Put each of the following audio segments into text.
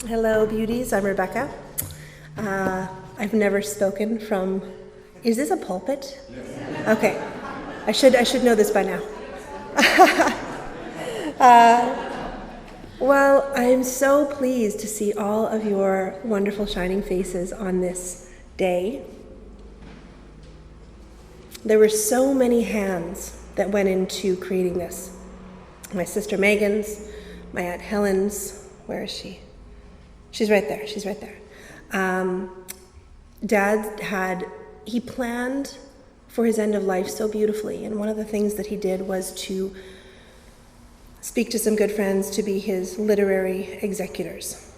Hello, beauties. I'm Rebecca. I've never spoken from... Is this a pulpit? Yes. Okay. I should know this by now. Well, I'm so pleased to see all of your wonderful shining faces on this day. There were so many hands that went into creating this. My sister Megan's, my Aunt Helen's, where is she? She's right there. Dad he planned for his end of life so beautifully, and one of the things that he did was to speak to some good friends to be his literary executors.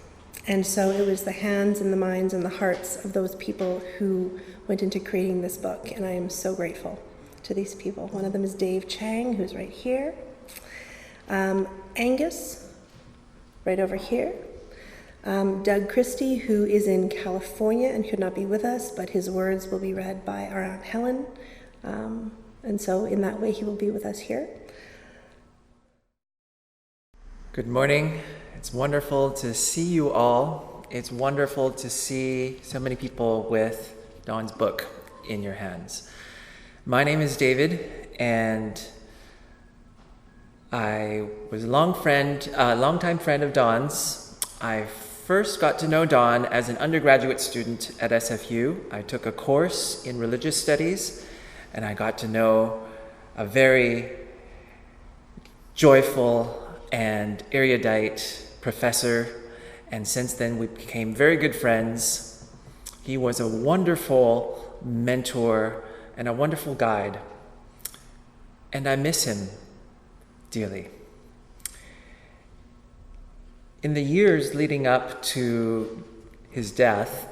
And so it was the hands and the minds and the hearts of those people who went into creating this book, and I am so grateful to these people. One of them is Dave Chang, who's right here. Angus, right over here. Doug Christie, who is in California and could not be with us, but his words will be read by our Aunt Helen. And so in that way, he will be with us here. Good morning. It's wonderful to see you all. It's wonderful to see so many people with Dawn's book in your hands. My name is David, and I was a longtime friend of Dawn's. I first got to know Dawn as an undergraduate student at SFU. I took a course in religious studies, and I got to know a very joyful and erudite professor, and since then we became very good friends. He was a wonderful mentor and a wonderful guide, and I miss him dearly. In the years leading up to his death,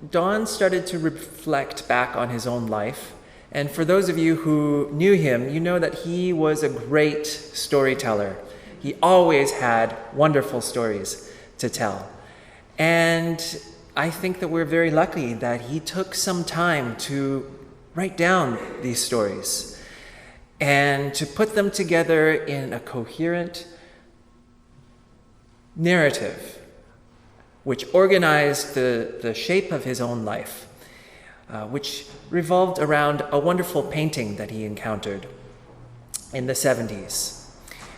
Dawn started to reflect back on his own life. And for those of you who knew him, you know that he was a great storyteller. He always had wonderful stories to tell. And I think that we're very lucky that he took some time to write down these stories and to put them together in a coherent narrative which organized the shape of his own life, which revolved around a wonderful painting that he encountered in the 70s.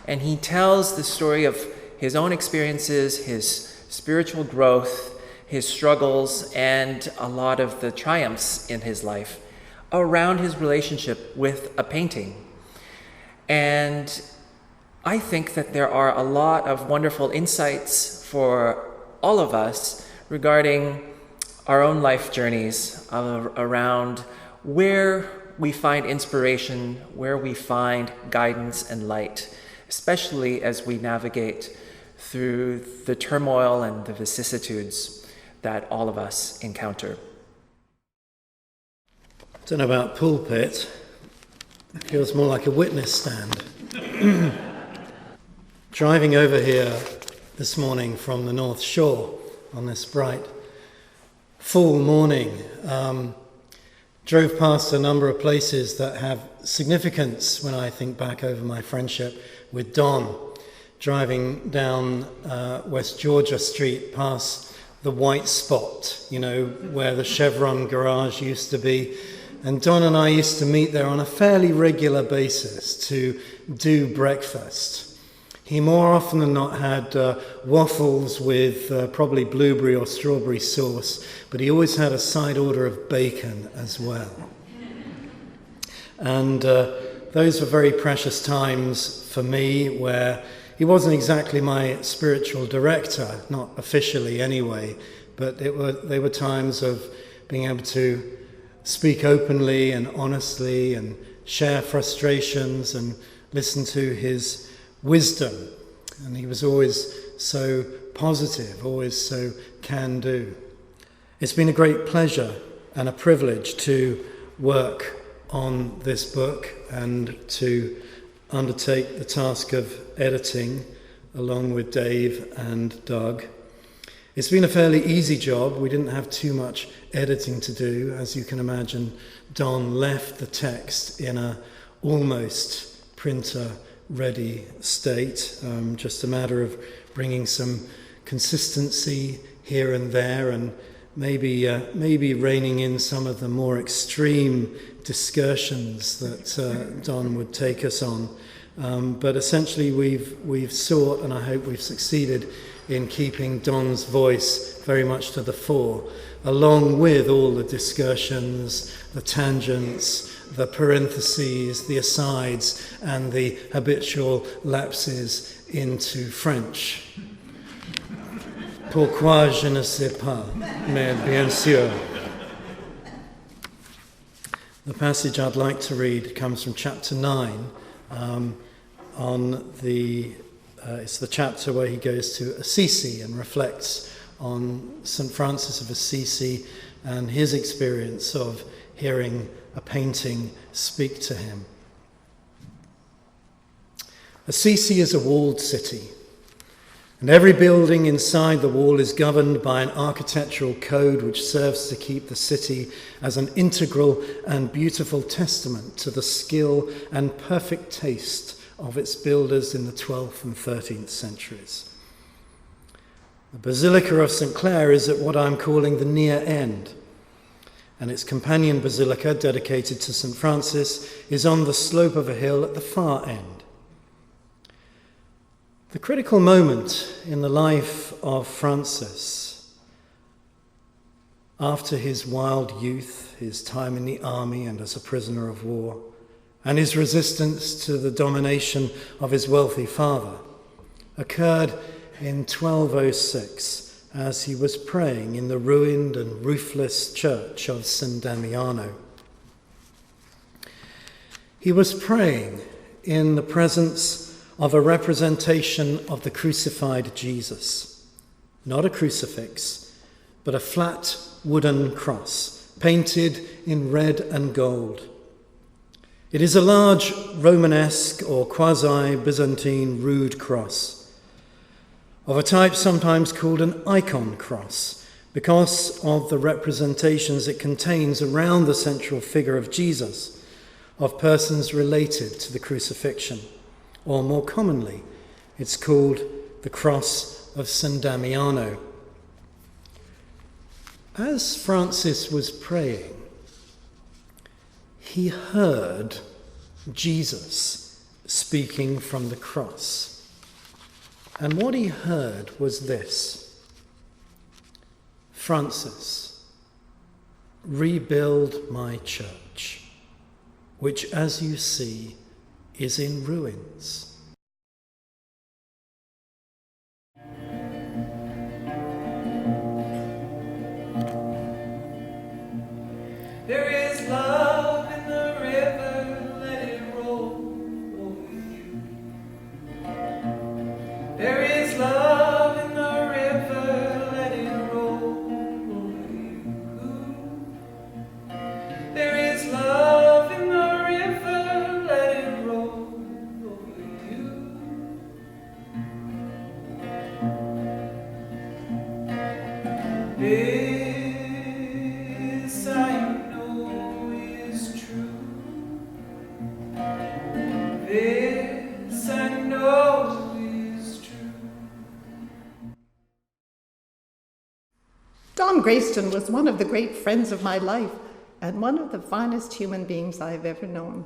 And he tells the story of his own experiences, his spiritual growth, his struggles, and a lot of the triumphs in his life around his relationship with a painting. And I think that there are a lot of wonderful insights for all of us regarding our own life journeys around where we find inspiration, where we find guidance and light, especially as we navigate through the turmoil and the vicissitudes that all of us encounter. I don't know about pulpit. It feels more like a witness stand. Driving over here this morning from the North Shore on this bright fall morning, drove past a number of places that have significance when I think back over my friendship with Don. Driving down West Georgia Street past the white spot, where the Chevron garage used to be. And Don and I used to meet there on a fairly regular basis to do breakfast. He more often than not had waffles with probably blueberry or strawberry sauce, but he always had a side order of bacon as well. And those were very precious times for me, where he wasn't exactly my spiritual director, not officially anyway, but they were times of being able to speak openly and honestly and share frustrations and listen to his wisdom. And he was always so positive, always so can-do. It's been a great pleasure and a privilege to work on this book and to undertake the task of editing along with Dave and Doug. It's been a fairly easy job. We didn't have too much editing to do. As you can imagine, Don left the text in a almost printer-ready state. Just a matter of bringing some consistency here and there, and maybe reining in some of the more extreme discursions that Don would take us on. But essentially we've sought, and I hope we've succeeded in keeping Don's voice very much to the fore, along with all the discussions, the tangents, the parentheses, the asides, and the habitual lapses into French. Pourquoi je ne sais pas, mais bien sûr. The passage I'd like to read comes from chapter 9. It's the chapter where he goes to Assisi and reflects on St. Francis of Assisi and his experience of hearing a painting speak to him. Assisi is a walled city, and every building inside the wall is governed by an architectural code which serves to keep the city as an integral and beautiful testament to the skill and perfect taste of its builders in the 12th and 13th centuries. The Basilica of St. Clare is at what I'm calling the near end, and its companion basilica, dedicated to St. Francis, is on the slope of a hill at the far end. The critical moment in the life of Francis, after his wild youth, his time in the army and as a prisoner of war, and his resistance to the domination of his wealthy father, occurred in 1206 as he was praying in the ruined and roofless church of San Damiano. He was praying in the presence of a representation of the crucified Jesus, not a crucifix, but a flat wooden cross painted in red and gold. It is a large Romanesque or quasi-Byzantine rude cross, of a type sometimes called an icon cross, because of the representations it contains around the central figure of Jesus, of persons related to the crucifixion. Or more commonly, it's called the Cross of San Damiano. As Francis was praying, he heard Jesus speaking from the cross. And what he heard was this: Francis, rebuild my church, which, as you see, is in ruins. There is love in the river, let it roll over you. There is love in the river, let it roll over you. There is love in the river, let it roll over you. This I know is true. This I know is true. Don Grayston was one of the great friends of my life and one of the finest human beings I've ever known.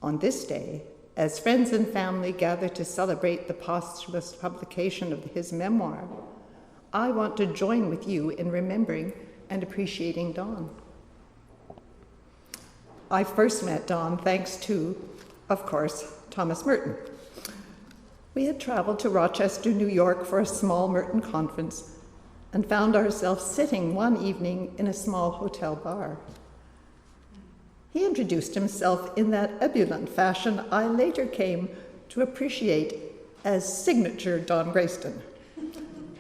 On this day, as friends and family gather to celebrate the posthumous publication of his memoir, I want to join with you in remembering and appreciating Don. I first met Don thanks to, of course, Thomas Merton. We had traveled to Rochester, New York for a small Merton conference and found ourselves sitting one evening in a small hotel bar. He introduced himself in that ebullient fashion I later came to appreciate as signature Don Grayston.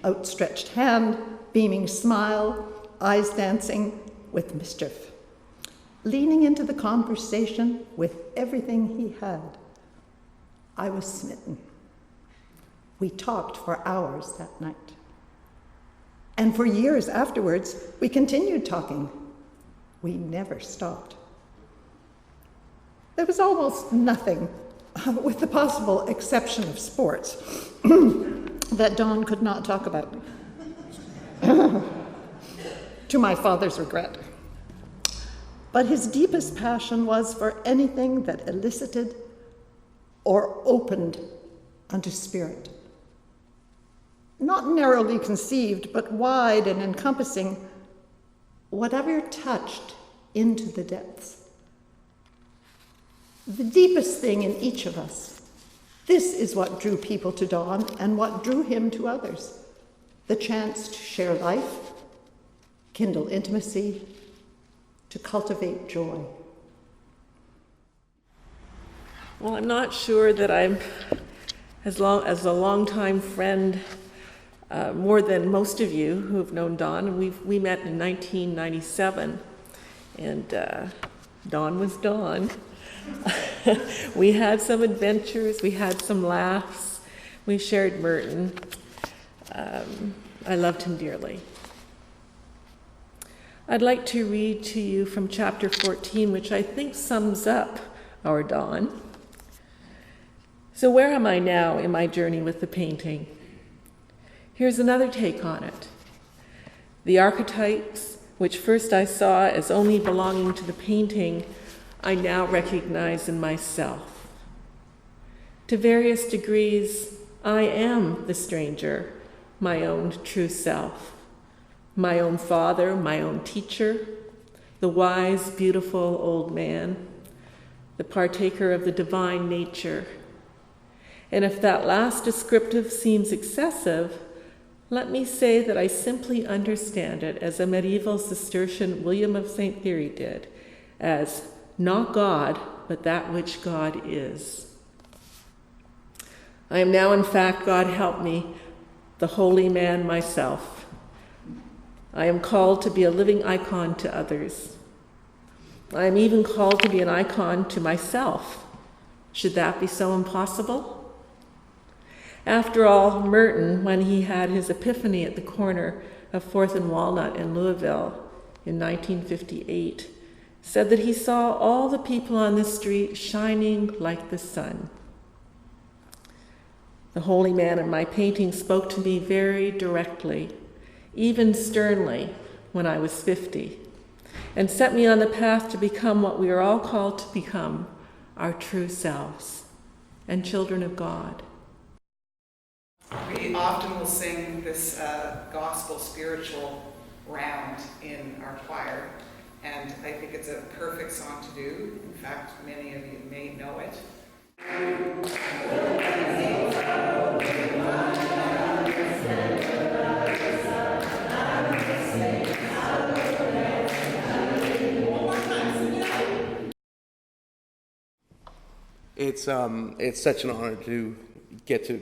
Outstretched hand, beaming smile, eyes dancing with mischief. Leaning into the conversation with everything he had. I was smitten. We talked for hours that night. And for years afterwards, we continued talking. We never stopped. There was almost nothing, with the possible exception of sports, that Don could not talk about, to my father's regret. But his deepest passion was for anything that elicited or opened unto spirit. Not narrowly conceived, but wide and encompassing, whatever touched into the depths. The deepest thing in each of us. This is what drew people to Don and what drew him to others. The chance to share life, kindle intimacy, to cultivate joy. Well, I'm not sure that I'm as a longtime friend, more than most of you who have known Don. We met in 1997, and Don was Don. We had some adventures, we had some laughs, we shared Merton. I loved him dearly. I'd like to read to you from chapter 14, which I think sums up our Don. So where am I now in my journey with the painting? Here's another take on it. The archetypes, which first I saw as only belonging to the painting, I now recognize in myself. To various degrees, I am the stranger, my own true self, my own father, my own teacher, the wise, beautiful old man, the partaker of the divine nature. And if that last descriptive seems excessive, let me say that I simply understand it as a medieval Cistercian William of St. Thierry did, as not God, but that which God is. I am now, in fact, God help me, the holy man myself. I am called to be a living icon to others. I am even called to be an icon to myself. Should that be so impossible? After all, Merton, when he had his epiphany at the corner of 4th and Walnut in Louisville in 1958, said that he saw all the people on the street shining like the sun. The holy man in my painting spoke to me very directly, even sternly, when I was 50, and set me on the path to become what we are all called to become, our true selves and children of God. We often will sing this gospel spiritual round in our choir, and I think it's a perfect song to do. In fact, many of you may know it. It's such an honor to get to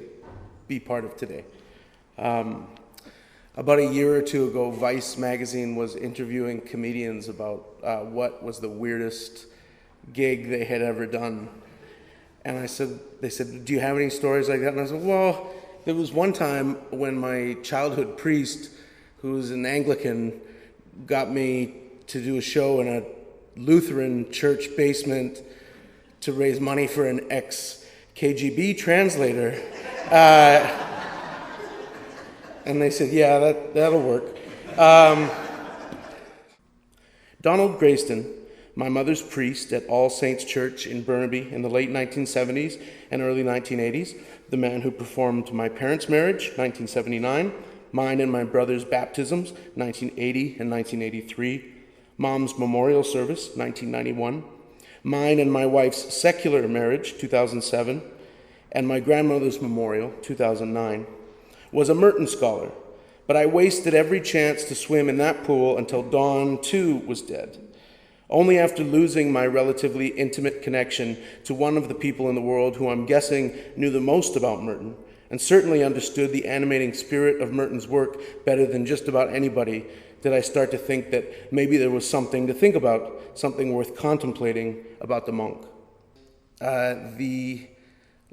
be part of today. About a year or two ago, Vice magazine was interviewing comedians about what was the weirdest gig they had ever done. And they said, do you have any stories like that? And I said, well, there was one time when my childhood priest, who was an Anglican, got me to do a show in a Lutheran church basement to raise money for an ex-KGB translator. And they said, yeah, that'll work. Donald Grayston, my mother's priest at All Saints Church in Burnaby in the late 1970s and early 1980s, the man who performed my parents' marriage, 1979, mine and my brother's baptisms, 1980 and 1983, mom's memorial service, 1991, mine and my wife's secular marriage, 2007, and my grandmother's memorial, 2009, was a Merton scholar, but I wasted every chance to swim in that pool until Dawn, too, was dead. Only after losing my relatively intimate connection to one of the people in the world who I'm guessing knew the most about Merton, and certainly understood the animating spirit of Merton's work better than just about anybody, did I start to think that maybe there was something to think about, something worth contemplating about the monk. The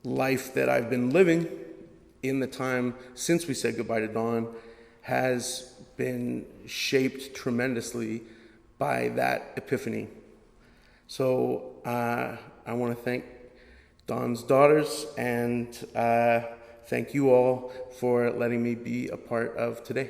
life that I've been living in the time since we said goodbye to Dawn has been shaped tremendously by that epiphany. So I want to thank Dawn's daughters and thank you all for letting me be a part of today.